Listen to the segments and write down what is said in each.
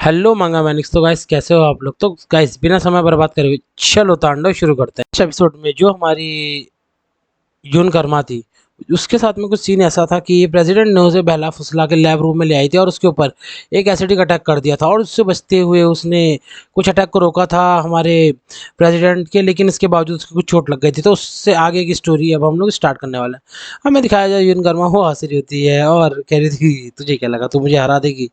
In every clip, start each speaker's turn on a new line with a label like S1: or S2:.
S1: Hello मंगा Mannix. तो guys कैसे हो आप लोग। तो गाइस बिना समय बर्बाद करे हुए चलो तांडव शुरू करते हैं। इस एपिसोड में जो हमारी यून कर्मा थी, उसके साथ में कुछ सीन ऐसा था कि प्रेसिडेंट ने उसे बहला फुसला के लैब रूम में ले आई थी और उसके ऊपर एक एसिडिक अटैक कर दिया था और उससे बचते हुए उसने कुछ अटैक को रोका था हमारे प्रेसिडेंट के, लेकिन इसके बावजूद उसको कुछ चोट लग गई थी। तो उससे आगे की स्टोरी अब हम लोग स्टार्ट करने वाले हैं। हमें दिखाया जाए यून कर्मा वो हंस रही होती है और कह रही थी तुझे क्या लगा तू मुझे हरा देगी।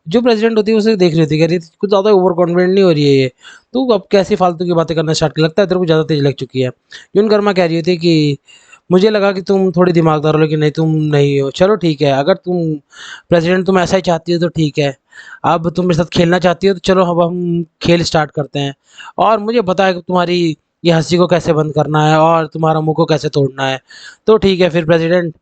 S1: जो प्रेसिडेंट होती है उसे देख रही होती है, कह रही थी कुछ ज़्यादा ओवर कॉन्फिडेंट नहीं हो रही है ये, तू अब कैसी फालतू की बातें करना स्टार्ट कर, लगता है तेरे को ज़्यादा तेज लग चुकी है। यून कर्मा कह रही होती है कि मुझे लगा कि तुम थोड़ी दिमागदार हो, लेकिन नहीं, तुम नहीं हो। चलो ठीक है, अगर तुम प्रेसिडेंट तुम ऐसा ही चाहती हो तो ठीक है। अब तुम मेरे साथ खेलना चाहती हो तो चलो अब हम खेल स्टार्ट करते हैं। और मुझे पता है कि तुम्हारी ये हंसी को कैसे बंद करना है और तुम्हारा मुंह को कैसे तोड़ना है। तो ठीक है फिर प्रेसिडेंट,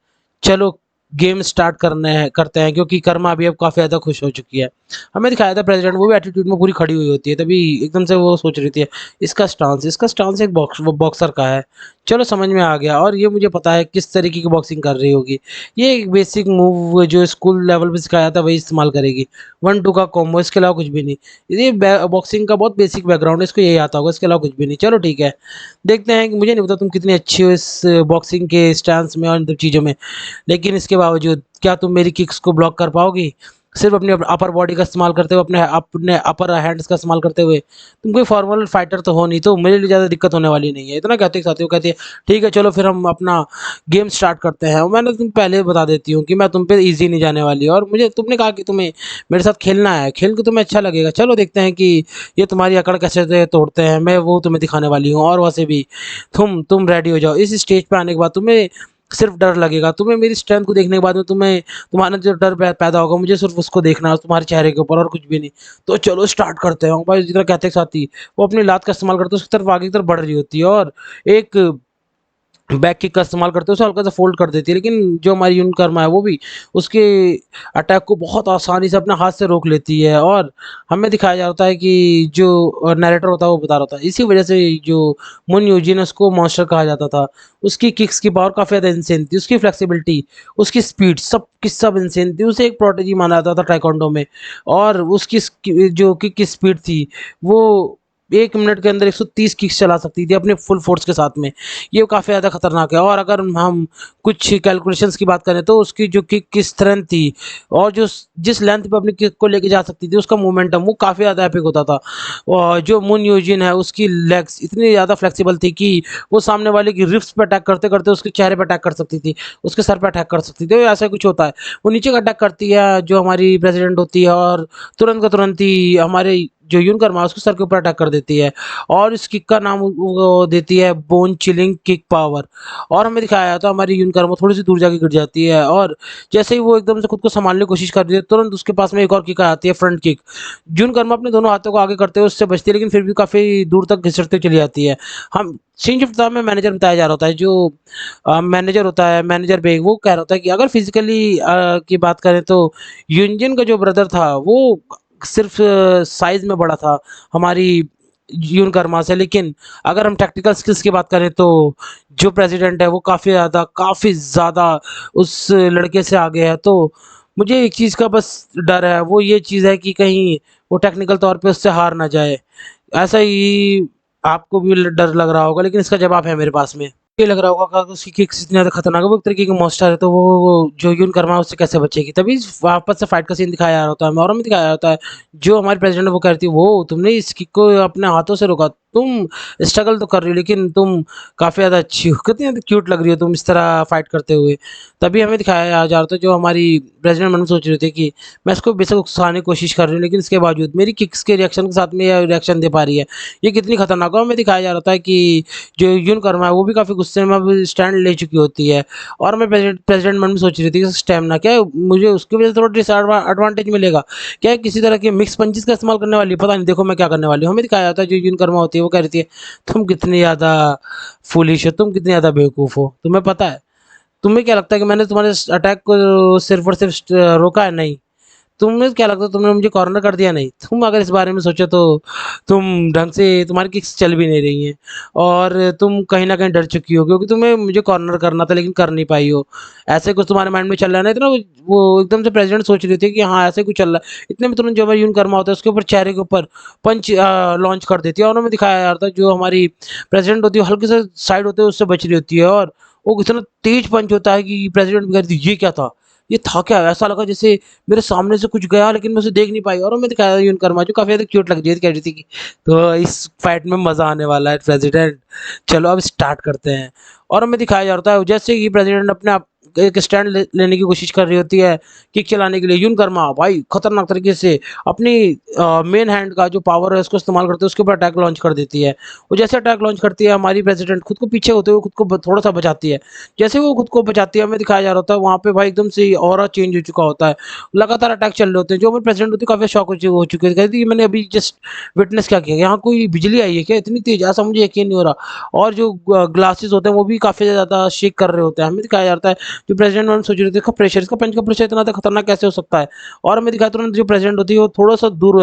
S1: चलो गेम स्टार्ट करते हैं, क्योंकि कर्मा अभी अब काफ़ी ज़्यादा खुश हो चुकी है। हमें दिखाया था प्रेसिडेंट वो भी एटीट्यूड में पूरी खड़ी हुई होती है, तभी एकदम से वो सोच रही थी इसका स्टांस एक बॉक्सर का है। चलो समझ में आ गया, और ये मुझे पता है किस तरीके की बॉक्सिंग कर रही होगी। ये एक बेसिक मूव जो स्कूल लेवल पे सिखाया था वही इस्तेमाल करेगी। 1-2 का कॉम्बो, इसके अलावा कुछ भी नहीं। ये बॉक्सिंग का बहुत बेसिक बैकग्राउंड है, इसको यही आता होगा, इसके अलावा कुछ भी नहीं। चलो ठीक है, देखते हैं कि मुझे नहीं पता तुम कितनी अच्छी हो इस बॉक्सिंग के स्टांस में और इन सब चीज़ों में, लेकिन इसके बावजूद क्या तुम मेरी किक्स को ब्लॉक कर पाओगी? सिर्फ अपनी अपर बॉडी का इस्तेमाल करते हुए, अपने अपर हैंड्स का इस्तेमाल करते हुए। तुम कोई फॉर्मल फाइटर तो हो नहीं, तो मेरे लिए ज़्यादा दिक्कत होने वाली नहीं है। इतना कहते ही साथियों कहती है ठीक है चलो फिर हम अपना गेम स्टार्ट करते हैं। और मैंने तुम पहले बता देती हूँ कि मैं तुम पे ईजी नहीं जाने वाली, और मुझे तुमने कहा कि तुम्हें मेरे साथ खेलना है, खेल के तुम्हें अच्छा लगेगा। चलो देखते हैं कि ये तुम्हारी अकड़ कैसे तोड़ते हैं, मैं वो तुम्हें दिखाने वाली हूँ। और वैसे भी तुम रेडी हो जाओ। इस स्टेज पे आने के बाद तुम्हें सिर्फ डर लगेगा। तुम्हें मेरी स्ट्रेंथ को देखने के बाद में तुम्हें तुम्हारा जो डर पैदा होगा, मुझे सिर्फ उसको देखना है तुम्हारे चेहरे के ऊपर, और कुछ भी नहीं। तो चलो स्टार्ट करते हैं। भाई जितना कहते हैं साथी, वो अपनी लात का इस्तेमाल करते उसकी तरफ आगे की तरफ बढ़ रही होती है और एक बैक किक का इस्तेमाल करते हुए उसे हल्का सा फोल्ड कर देती है, लेकिन जो हमारी यून कर्मा है वो भी उसके अटैक को बहुत आसानी से अपने हाथ से रोक लेती है। और हमें दिखाया जाता है कि जो नैरेटर होता है वो बता रहा होता है इसी वजह से जो मुन यूजिन है उसको मॉन्स्टर कहा जाता था। उसकी किक्स की पावर काफ़ी ज़्यादा इंसेन थी, उसकी फ्लेक्सिबिलिटी, उसकी स्पीड, सब इंसेन थी। उसे एक प्रोटेजी माना जाता था टाइकोंडो में। और उसकी जो किक की स्पीड थी वो 1 मिनट के अंदर 130 किक्स चला सकती थी अपने फुल फोर्स के साथ में। ये काफ़ी ज़्यादा खतरनाक है। और अगर हम कुछ कैलकुलेशंस की बात करें तो उसकी जो किक की स्ट्रेंथ थी और जो जिस लेंथ पे अपनी किक को लेके जा सकती थी, उसका मोमेंटम वो काफ़ी ज़्यादा एपिक होता था। और जो मुन यूजिन है उसकी लेग्स इतनी ज़्यादा फ्लेक्सिबल थी कि वो सामने वाले की रिब्स पे अटैक करते करते उसके चेहरे पे अटैक कर सकती थी, उसके सर पे अटैक कर सकती थी। ऐसा कुछ होता है, वो नीचे का अटैक करती है जो हमारी प्रेसिडेंट होती है, और तुरंत का तुरंत ही हमारे जो यून कर्मा उसके सर के ऊपर अटैक कर देती है। और इस किक का नाम वो देती है बोन चिलिंग किक पावर। और हमें दिखाया जाता है हमारी यून कर्मा थोड़ी सी दूर जाके गिर जाती है, और जैसे ही वो एकदम से खुद को संभालने की कोशिश कर रही है, तुरंत उसके पास में एक और किक आ जाती है, फ्रंट किक। यून कर्मा अपने दोनों हाथों को आगे करते हुए उससे बचती है, लेकिन फिर भी काफ़ी दूर तक घिसटते चली जाती है। हम सीन शिफ्ट में मैनेजर बताया जा रहा होता है, जो मैनेजर होता है, मैनेजर बेग, वो कह रहा होता है कि अगर फिजिकली की बात करें तो यूनजिन का जो ब्रदर था वो सिर्फ साइज में बड़ा था हमारी यून कर्मा से, लेकिन अगर हम टैक्टिकल स्किल्स की बात करें तो जो प्रेसिडेंट है वो काफ़ी ज़्यादा उस लड़के से आगे है। तो मुझे एक चीज़ का बस डर है, वो ये चीज़ है कि कहीं वो टेक्निकल तौर पे उससे हार ना जाए। ऐसा ही आपको भी डर लग रहा होगा, लेकिन इसका जवाब है मेरे पास में। ये लग रहा होगा कि उसकी किक्स इतनी ज़्यादा खतरनाक है, वो एक तरीके की मॉन्स्टर है, तो वो जो यून कर्मा है उससे कैसे बचेगी। तभी वापस से फाइट का सीन दिखाया जा रहा होता है, और हमें दिखाया जाता है जो हमारी प्रेसिडेंट है वो कहती है वो तुमने इस किक को अपने हाथों से रोका, तुम स्ट्रगल तो कर रही हो लेकिन तुम काफ़ी ज़्यादा अच्छी हो, कितनी ज़्यादा क्यूट लग रही हो तुम इस तरह फाइट करते हुए। तभी हमें दिखाया जा रहा था जो हमारी प्रेसिडेंट मन में सोच रही थी कि मैं इसको बेशक उकसाने की कोशिश कर रही हूँ, लेकिन इसके बावजूद मेरी किक्स के रिएक्शन के साथ में यह रिएक्शन दे पा रही है, ये कितनी खतरनाक है। हमें दिखाया जा रहा था कि जो यून कर्मा है वो भी काफ़ी गुस्से में अब स्टैंड ले चुकी होती है। और मैं प्रेसिडेंट मन में सोच रही थी कि स्टेमिना क्या है, मुझे उसकी वजह से थोड़ा डिसएडवांटेज मिलेगा क्या है, किसी तरह के मिक्स पंचेस का इस्तेमाल करने वाली है? पता नहीं, देखो मैं क्या करने वाली हूँ। हमें दिखाया जाता है जो यून कर्मा होती है वो कह रही है तुम कितनी ज़्यादा फूलिश हो, तुम कितनी ज़्यादा बेवकूफ़ हो, तुम्हें पता है, तुम्हें क्या लगता है कि मैंने तुम्हारे अटैक को सिर्फ और सिर्फ रोका है? नहीं, तुम्हें क्या लगता है तुमने मुझे कॉर्नर कर दिया? नहीं, तुम अगर इस बारे में सोचो तो तुम ढंग से तुम्हारी किक्स चल भी नहीं रही हैं और तुम कहीं न कहीं डर चुकी हो क्योंकि तुम्हें मुझे कॉर्नर करना था लेकिन कर नहीं पाई हो। ऐसे कुछ तुम्हारे माइंड में चल रहा है ना, इतना वो एकदम से प्रेज़िडेंट सोच रही थी कि हाँ, ऐसे कुछ चल रहा है। इतने में तुरंत जो हमारा यून कर्मा होता है उसके ऊपर चेहरे के ऊपर पंच लॉन्च कर देती है और हमें दिखाया जा रहा था जो हमारी प्रेज़िडेंट होती है हल्के से साइड होते हुए उससे बच रही होती है और वो इतना तेज़ पंच होता है कि प्रेज़िडेंट भी कहती है ये क्या था? ये था क्या? ऐसा लगा जैसे मेरे सामने से कुछ गया लेकिन मैं उसे देख नहीं पाई और हमें दिखाया यून कर्मा जो काफ़ी ज़्यादा क्यूट लग रही थी, कह रही थी कि तो इस फाइट में मज़ा आने वाला है प्रेज़िडेंट, चलो अब स्टार्ट करते हैं। और हमें दिखाया जा रहा है जैसे कि प्रेज़िडेंट अपने आप एक स्टैंड लेने की कोशिश कर रही होती है, किक चलाने के लिए यून कर्मा भाई खतरनाक तरीके से अपनी मेन हैंड का जो पावर है उसको इस्तेमाल करते हुए उसके ऊपर अटैक लॉन्च कर देती है। वो जैसे अटैक लॉन्च करती है हमारी प्रेज़िडेंट खुद को पीछे होते हुए खुद को थोड़ा-सा बचाती है। जैसे वो खुद को बचाती है हमें दिखाया जा रहा होता है वहाँ पे भाई एकदम से ऑरा चेंज हो चुका होता है। लगातार अटैक चल रहे होते हैं जो हमारी प्रेज़िडेंट होती है काफ़ी शॉक हो चुकी है। कहती है मैंने अभी जस्ट विटनेस क्या किया? यहाँ कोई बिजली आई है क्या इतनी तेज़? ऐसा मुझे यकीन नहीं हो रहा। और जो ग्लासेस होते हैं वो भी काफ़ी ज़्यादा शेक कर रहे होते हैं। हमें दिखाया जाता है जो प्रेज़िडेंट मैम सोच रही थी इसका प्रेशर इसका पंच का प्रेशर इतना ज़्यादा खतरनाक कैसे हो सकता है? और हमें दिखाया तुरंत जो प्रेज़िडेंट होती है वो थोड़ा-सा दूर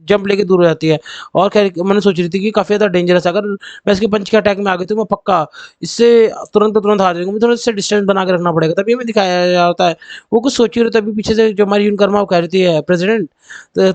S1: जंप लेके दूर हो जाती है और मैंने सोच रही थी कि काफ़ी ज़्यादा डेंजरस है अगर मैं इसके पंच के अटैक में आ गई तो मैं पक्का इससे तुरंत का तुरंत हार जाएँगे, मुझे थोड़ा इससे डिस्टेंस बना के रखना पड़ेगा। तभी हमें दिखाया जाता है, वो कुछ सोच ही रही तभी पीछे से जो हमारी यूनकर्मा वो कह रही थी प्रेज़िडेंट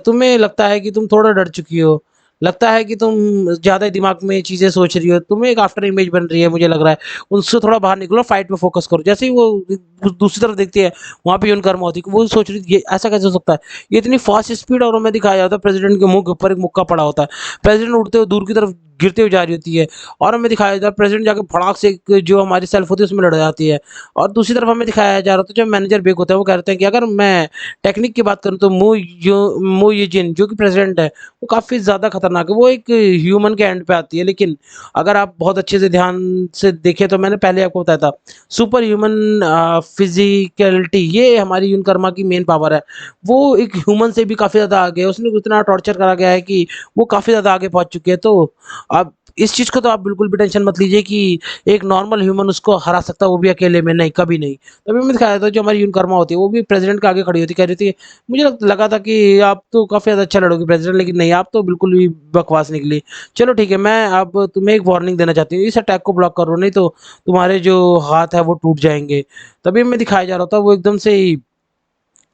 S1: तुम्हें लगता है कि तुम थोड़ा डर चुकी हो। लगता है कि तुम ज़्यादा ही दिमाग में चीज़ें सोच रही हो, तुम्हें एक आफ्टर इमेज बन रही है मुझे लग रहा है। उनसे थोड़ा बाहर निकलो, फाइट में फ़ोकस करो। जैसे ही वो दूसरी तरफ देखती है, वहाँ पे यूनकर्मा होती है, वो सोच रही थी ये ऐसा कैसे हो सकता है? ये इतनी फ़ास्ट स्पीड और हमें दिखाया जाता है प्रेज़िडेंट के मुँह के ऊपर एक मुक्का पड़ा होता है। प्रेज़िडेंट उड़ते हुए दूर की तरफ गिरते हुए जा रही होती है और हमें दिखाया जाता है प्रेज़िडेंट जाके फड़ाक से एक जो हमारी सेल्फ होती है उसमें लड़ जाती है। और दूसरी तरफ हमें दिखाया जा रहा था जो मैनेजर बेक होता है वो कह रहे हैं कि अगर मैं टेक्निक की बात करूँ तो मू येजिन जो कि प्रेज़िडेंट है, वो काफ़ी ज़्यादा खतरनाक है। वो एक ह्यूमन के एंड पे आती है लेकिन अगर आप बहुत अच्छे से ध्यान से देखें तो मैंने पहले आपको बताया था सुपर ह्यूमन फिज़िकैलिटी ये हमारी यूनकर्मा की मेन पावर है। वो एक ह्यूमन से भी काफ़ी ज़्यादा आगे है। उसने इतना टॉर्चर करा गया है कि वो काफ़ी ज़्यादा आगे पहुँच चुकी है। तो अब इस चीज़ को तो आप बिल्कुल भी टेंशन मत लीजिए कि एक नॉर्मल ह्यूमन उसको हरा सकता है, वो भी अकेले में, नहीं, कभी नहीं। तभी मैंने दिखाया था जो हमारी यूनकर्मा होती है, वो भी प्रेज़िडेंट के आगे खड़ी होती, कह रही थी मुझे लगा था कि आप तो काफ़ी ज़्यादा अच्छा लड़ोगे प्रेज़िडेंट लेकिन नहीं, आप तो बिल्कुल भी बकवास निकली। चलो ठीक है, मैं अब तुम्हें एक वार्निंग देना चाहती हूँ, इस अटैक को ब्लॉक करो नहीं तो तुम्हारे जो हाथ है वो टूट जाएँगे। तभी हमें दिखाया जा रहा था वो एकदम से ही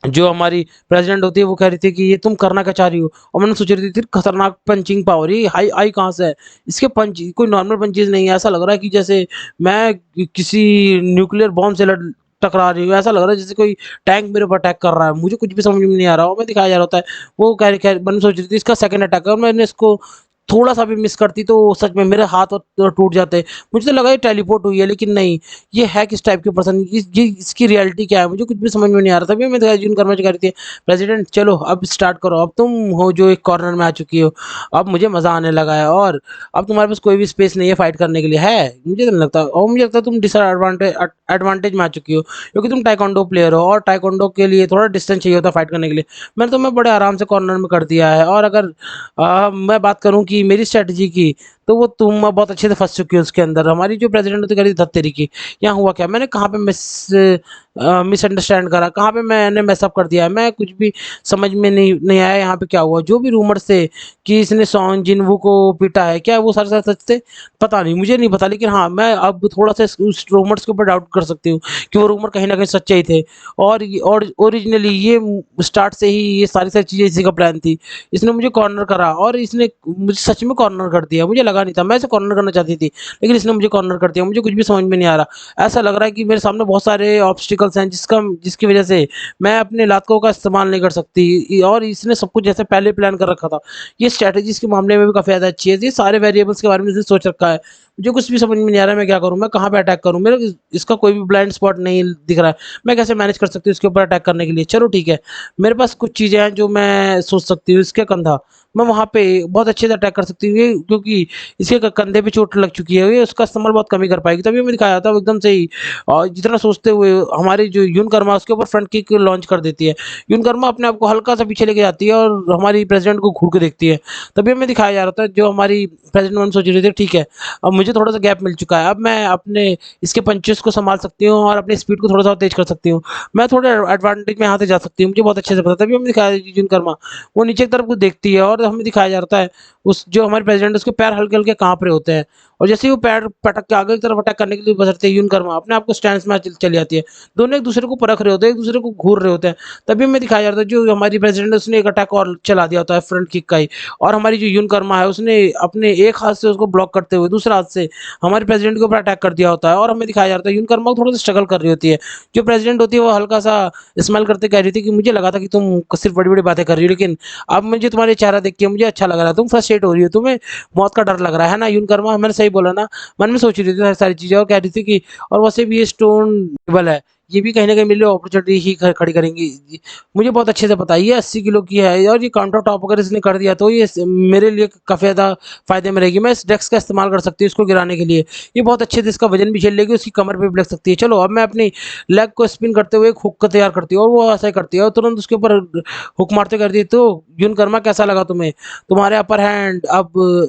S1: जो हमारी प्रेज़िडेंट होती है वो कह रही थी कि ये तुम करना क्या चाह रही हो? और मैंने सोच रही थी खतरनाक पंचिंग पावर ये हाई आई कहाँ से है? इसके पंच कोई नॉर्मल पंचेज़ नहीं है, ऐसा लग रहा है कि जैसे मैं किसी न्यूक्लियर बॉम्ब से टकरा रही हूँ, ऐसा लग रहा है जैसे कोई टैंक मेरे ऊपर अटैक कर रहा है, मुझे कुछ भी समझ में नहीं आ रहा और मैं दिखाया जा रहा होता है, वो कह मैंने सोच रही थी इसका सेकंड अटैक है और मैंने इसको थोड़ा-सा भी मिस करती तो सच में मेरे हाथ टूट जाते। मुझे तो लगा ये टेलीपोर्ट हुई है लेकिन नहीं, ये है किस टाइप की पर्सन ये इसकी रियलिटी क्या है? मुझे कुछ भी समझ में नहीं आ रहा था। तभी मैं जून कर्मा जी कह रही थी, "प्रेज़िडेंट चलो अब स्टार्ट करो, अब तुम हो जो एक कॉर्नर में आ चुकी हो, अब मुझे मज़ा आने लगा है और अब तुम्हारे पास कोई भी स्पेस नहीं है फाइट करने के लिए।" है? मुझे तो नहीं लगता और मुझे लगता है तुम एडवांटेज में आ चुकी हो क्योंकि तुम ताइक्वांडो प्लेयर हो और ताइक्वांडो के लिए थोड़ा डिस्टेंस चाहिए होता है फाइट करने के लिए। मैंने तुम्हें बड़े आराम से कॉर्नर में कर दिया है और अगर मैं बात करूँ कि मेरी स्ट्रैटेजी की, तो वो तुम बहुत अच्छे से फँस चुकी हो उसके अंदर। हमारी जो प्रेज़िडेंट थी कह रही थी, "धत तेरी की, यहाँ हुआ क्या? मैंने कहाँ पे मिसअंडरस्टैंड करा? कहाँ पे मैंने मिस अप कर दिया है? मैं कुछ भी समझ में नहीं आया यहाँ पे क्या हुआ? जो भी रूमर्स थे कि इसने सॉन जिनवू को पीटा है, क्या वो सारे सच थे? पता नहीं, मुझे नहीं पता लेकिन हाँ, मैं अब थोड़ा-सा उस रूमर्स के ऊपर डाउट कर सकती हूँ कि वो रूमर कहीं न कहीं सच्चे ही थे और ओरिजिनली ये स्टार्ट से ही ये सारी चीज़ें इसी का प्लान थी। इसने मुझे कॉर्नर करा और इसने मुझे सच में कॉर्नर कर दिया। मुझे लगा नहीं था, मैं इसे कॉर्नर करना चाहती थी, लेकिन इसने मुझे कॉर्नर कर दिया। मुझे कुछ भी समझ में नहीं आ रहा। ऐसा लग रहा है कि मेरे सामने बहुत सारे ऑब्स्टिकल्स हैं जिसकी वज़ह से मैं अपने लातों का इस्तेमाल नहीं कर सकती और इसने सब कुछ जैसे पहले प्लान कर रखा था। ये स्ट्रैटेजीज़ के मामले में भी काफ़ी ज़्यादा अच्छी है। ये सारे वेरिएबल्स के बारे में इसने सोच रखा है। मुझे कुछ भी समझ में नहीं आ रहा है मैं क्या करूँ? मैं कहाँ पे अटैक करूँ? मेरे इसका कोई भी ब्लाइंड स्पॉट नहीं दिख रहा है। मैं कैसे मैनेज कर सकती हूँ इसके ऊपर अटैक करने के लिए? चलो ठीक है, मेरे पास कुछ चीज़ें हैं जो मैं सोच सकती हूँ। इसके कंधा मैं वहाँ पे बहुत अच्छे से अटैक कर सकती हूँ ये क्योंकि इसके कंधे पे चोट लग चुकी है, ये उसका इस्तेमाल बहुत कम ही कर पाएगी। तभी हमें दिखाया था वो एकदम से ही जितना सोचते हुए हमारी जो यून कर्मा उसके ऊपर फ्रंट किक लॉन्च कर देती है। यून कर्मा अपने आप को हल्का-सा पीछे लेके जाती है और हमारी प्रेज़िडेंट को घूर के देखती है। तभी हमें दिखाया जा रहा था जो हमारी प्रेज़िडेंट मैम सोच रही थी ठीक है, अब मुझे मुझे थोड़ा सा गैप मिल चुका है। अब मैं अपने इसके पंचेस को संभाल सकती हूँ और अपनी स्पीड को थोड़ा सा तेज कर सकती हूँ। मैं थोड़े एडवांटेज में यहाँ से जा सकती हूँ, मुझे बहुत अच्छे से पता है। तभी हमें दिखाया अर्जुन कर्मा वो नीचे की तरफ को देखती है और हमें दिखाया जाता है उस जो हमारे प्रेसिडेंट उसके पैर हल्के हल्के कांप रहे होते हैं, और जैसे ही वो पैर पटक के आगे की तरफ अटैक करने के लिए बजरते हैं यून कर्मा अपने आप को स्टैंड में चली जाती है। दोनों एक दूसरे को परख रहे होते हैं, एक दूसरे को घूर रहे होते हैं। तभी हमें दिखाया जाता है जो हमारी प्रेसिडेंट उसने एक अटैक और चला दिया होता है फ्रंट किक का ही, और हमारी जो यून कर्मा है उसने अपने एक हाथ से उसको ब्लॉक करते हुए दूसरा हाथ से हमारे प्रेसिडेंट के ऊपर अटैक कर दिया होता है। और हमें दिखाया जाता है यून कर्मा को थोड़ा सा स्ट्रगल कर रही होती है। जो प्रेसिडेंट होती है वो हल्का सा स्माइल करते कह रही थी कि मुझे लगा था कि तुम सिर्फ बड़ी बड़ी बातें कर रही हो, लेकिन अब मुझे तुम्हारे चेहरा देख के मुझे अच्छा लग रहा है, तुम फ्रस्ट्रेट हो रही हो, तुम्हें मौत का डर लग रहा है ना यून कर्मा। मैंने सही बोला ना? मन में सोच रही थी सारी चीजें और कह रही थी कि और वैसे भी ये स्टोन टेबल है, ये भी कहीं ना कहीं मेरे लिए अपॉर्चुनिटी ही खड़ी करेंगी। मुझे बहुत अच्छे से पता है ये 80 किलो की है और ये काउंटर टॉप अगर इसने कर दिया तो ये मेरे लिए काफ़ी ज़्यादा फायदे में रहेगी। मैं इस डेस्क का इस्तेमाल कर सकती हूँ इसको गिराने के लिए। ये बहुत अच्छे से इसका वजन भी झेल लेगी, उसकी कमर पे भी लग सकती है। चलो अब मैं अपनी लेग को स्पिन करते हुए एक हुक को तैयार करती हूँ और वो ऐसा ही करती है और तुरंत उसके ऊपर हुक मारते कर दी। तो यून कर्मा कैसा लगा तुम्हें? तुम्हारे अपर हैंड अब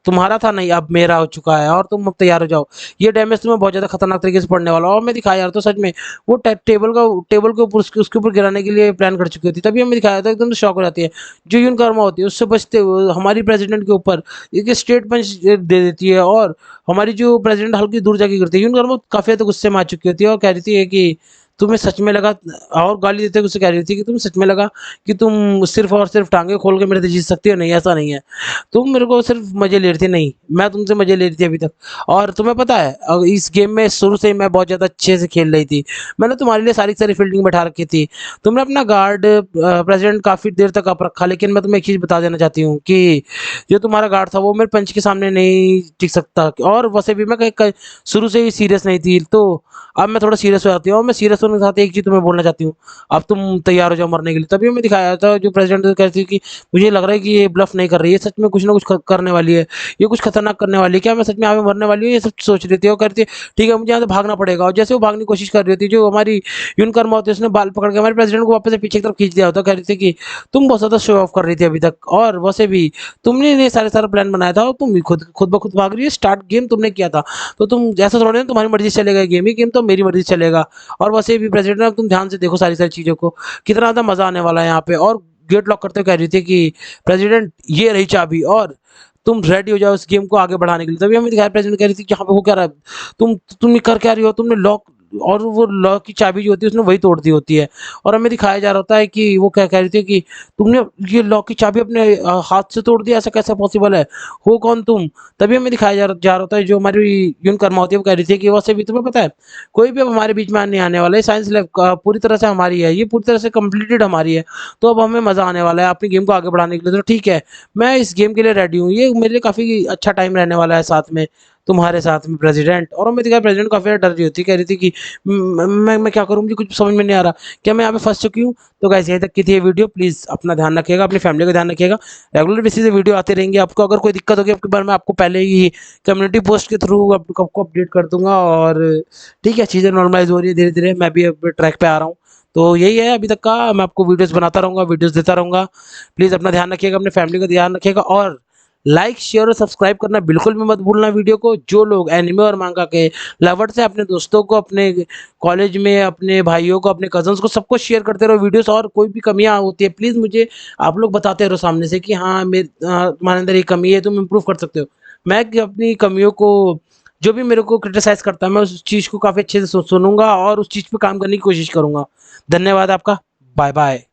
S1: तुम्हारा था नहीं, अब मेरा हो चुका है और तुम अब तैयार हो जाओ। ये डैमेज तुम्हें बहुत ज़्यादा खतरनाक तरीके से पड़ने वाला है। और मैं दिखाया यार तो सच में वो टेबल के ऊपर उसके ऊपर गिराने के लिए प्लान कर चुकी होती, तभी हमें दिखाया था एकदम शॉक हो जाती है। जो यून कर्मा होती है उससे बचते हुए हमारी प्रेसिडेंट के ऊपर एक स्ट्रेट पंच दे देती है और हमारी जो प्रेसिडेंट हल्की दूर जाके गिरती है। यून कर्मा काफ़ी ज़्यादा गुस्से में आ चुकी होती है और कह रही थी कि तुम्हें सच में लगा, और गाली देते हुए उससे कह रही थी कि तुम्हें सच में लगा कि तुम सिर्फ और सिर्फ टांगे खोल के मेरे से जीत सकती हो? नहीं, ऐसा नहीं है। तुम मेरे को सिर्फ मजे ले रही थी, नहीं मैं तुमसे मजे ले रही थी अभी तक। और तुम्हें पता है इस गेम में शुरू से ही मैं बहुत ज़्यादा अच्छे से खेल रही थी। मैंने तुम्हारे लिए सारी सारी फील्डिंग बैठा रखी थी। तुमने अपना गार्ड प्रेसिडेंट काफ़ी देर तक अप रखा, लेकिन मैं तुम्हें एक चीज़ बता देना चाहती हूँ कि जो तुम्हारा गार्ड था वो मेरे पंच के सामने नहीं टिक सकता, और वैसे भी मैं शुरू से ही सीरियस नहीं थी। तो अब मैं थोड़ा सीरियस हो जाती हूँ और मैं सीरियस होने के साथ एक चीज़ तुम्हें बोलना चाहती हूँ, अब तुम तैयार हो जाओ मरने के लिए। तभी हमें दिखाया था जो प्रेसिडेंट कहती थी कि मुझे लग रहा है कि ये ब्लफ नहीं कर रही है, सच में कुछ ना कुछ करने वाली है, ये कुछ खतरनाक करने वाली है, क्या मैं सच में यहाँ पे मरने वाली हूँ? ये सब सोच रही थी और कहती ठीक है मुझे यहाँ से भागना पड़ेगा। और जैसे वो भागने की कोशिश कर रही थी जो हमारी यून कर्मा होती है उसने बाल पकड़ के हमारे प्रेसिडेंट को वापस से पीछे की तरफ खींच दिया होता। कह रही थी कि तुम बहुत ज़्यादा शो ऑफ कर रही थी अभी तक, और वैसे भी तुमने ये सारे सारा प्लान बनाया था और तुम खुद खुद ब खुद भाग रही है। स्टार्ट गेम तुमने किया था तो तुम जैसा थोड़ा ना तुम्हारी मर्जी से चलेगा, गेम ही गेम तो मेरी मर्जी से चलेगा। और वैसे भी प्रेसिडेंट अब तुम ध्यान से देखो सारी सारी चीज़ों को, कितना ज़्यादा मज़ा आने वाला है यहाँ पे। और गेट लॉक करते हुए कह रही थी कि प्रेसिडेंट ये रही चाबी और तुम रेडी हो जाओ इस गेम को आगे बढ़ाने के लिए। तभी हमें दिखाया प्रेसिडेंट कह रही थी कि यहाँ पे हो क्या रहा है, तुम ये कर क्या रही हो, तुमने लॉक, और वो लॉक की चाबी जो होती है उसने वही तोड़ दी होती है। और हमें दिखाया जा रहा होता है कि वो क्या कह रही थी कि तुमने ये लॉक की चाबी अपने हाथ से तोड़ दिया, ऐसा कैसे पॉसिबल है, हो कौन तुम? तभी हमें दिखाया जा रहा होता है जो हमारी यून कर्मा होती है वो कह रही थी कि वैसे भी तुम्हें पता है कोई भी अब हमारे बीच में नहीं आने वाला है, साइंस लैब पूरी तरह से हमारी है, ये पूरी तरह से कंप्लीटेड हमारी है। तो अब हमें मज़ा आने वाला है अपनी गेम को आगे बढ़ाने के लिए। तो ठीक है, मैं इस गेम के लिए रेडी हूँ, ये मेरे लिए काफ़ी अच्छा टाइम रहने वाला है साथ में तुम्हारे साथ में प्रेसिडेंट। और मैं देखा प्रेसिडेंट काफ़ी ज़्यादा डर रही होती, कह रही थी कि मैं क्या करूँ, मुझे कुछ समझ में नहीं आ रहा, क्या मैं यहाँ पे फंस चुकी हूँ? तो गाइस यहीं तक की थी ये वीडियो। प्लीज़ अपना ध्यान रखिएगा, अपनी फैमिली का ध्यान रखिएगा। रेगुलर बेसिस पे वीडियो आते रहेंगे। आपको अगर कोई दिक्कत होगी आपके बारे में आपको पहले ही कम्युनिटी पोस्ट के थ्रू आपको अपडेट कर दूंगा। और ठीक है, चीज़ें नॉर्मलाइज हो रही है धीरे धीरे, मैं भी अब ट्रैक पे आ रहा हूँ। तो यही है अभी तक का, मैं आपको वीडियोस बनाता रहूँगा, वीडियोस देता रहूँगा। प्लीज़ अपना ध्यान रखिएगा, अपनी फैमिली का ध्यान रखिएगा, और लाइक शेयर और सब्सक्राइब करना बिल्कुल भी मत भूलना वीडियो को। जो लोग एनिमे और मांगा के लवर्स हैं अपने दोस्तों को, अपने कॉलेज में अपने भाइयों को, अपने कजन्स को, सबको शेयर करते रहो वीडियोस। और कोई भी कमियां होती है प्लीज़ मुझे आप लोग बताते रहो सामने से कि हाँ तुम्हारे अंदर ये कमी है, तुम इम्प्रूव कर सकते हो। मैं अपनी कमियों को, जो भी मेरे को क्रिटिसाइज करता है मैं उस चीज़ को काफ़ी अच्छे से सुनूंगा और उस चीज़ पे काम करने की कोशिश करूंगा। धन्यवाद आपका, बाय बाय।